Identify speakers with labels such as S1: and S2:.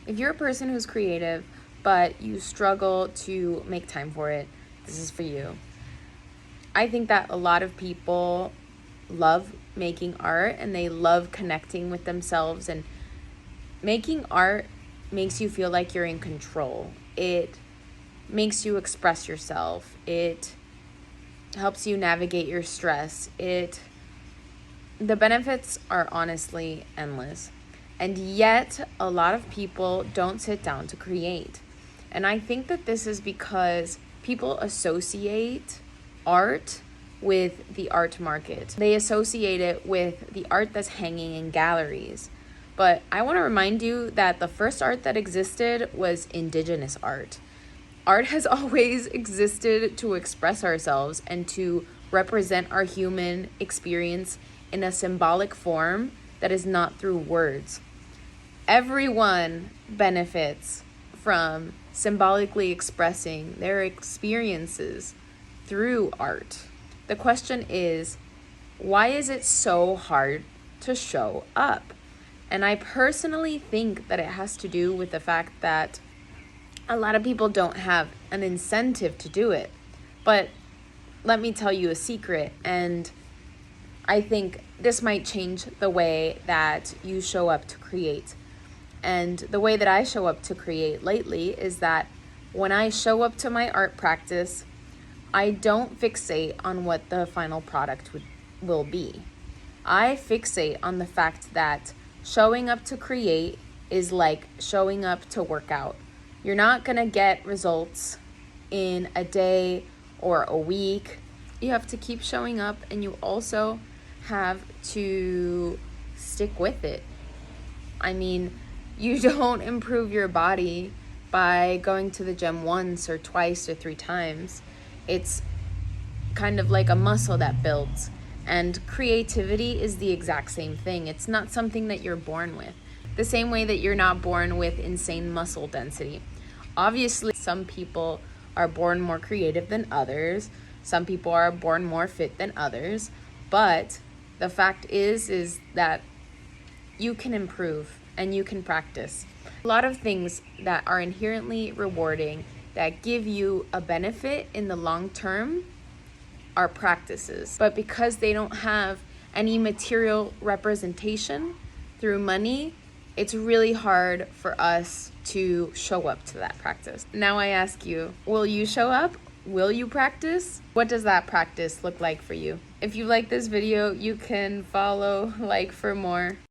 S1: If you're a person who's creative, but you struggle to make time for it, this is for you. I think that a lot of people love making art and they love connecting with themselves, and making art makes you feel like you're in control. It makes you express yourself. It helps you navigate your stress. The benefits are honestly endless. And yet, a lot of people don't sit down to create. And I think that this is because people associate art with the art market. They associate it with the art that's hanging in galleries. But I want to remind you that the first art that existed was indigenous art. Art has always existed to express ourselves and to represent our human experience in a symbolic form that is not through words. Everyone benefits from symbolically expressing their experiences through art. The question is, why is it so hard to show up? And I personally think that it has to do with the fact that a lot of people don't have an incentive to do it. But let me tell you a secret, and I think this might change the way that you show up to create. And the way that I show up to create lately is that when I show up to my art practice, I don't fixate on what the final product will be. I fixate on the fact that showing up to create is like showing up to work out. You're not going to get results in a day or a week. You have to keep showing up, and you also have to stick with it. I mean, you don't improve your body by going to the gym once or twice or 3 times. It's kind of like a muscle that builds. And creativity is the exact same thing. It's not something that you're born with. The same way that you're not born with insane muscle density. Obviously, some people are born more creative than others. Some people are born more fit than others. But the fact is that you can improve and you can practice. A lot of things that are inherently rewarding, that give you a benefit in the long term, are practices. But because they don't have any material representation through money, it's really hard for us to show up to that practice. Now I ask you, will you show up? Will you practice? What does that practice look like for you? If you like this video, you can follow, like for more.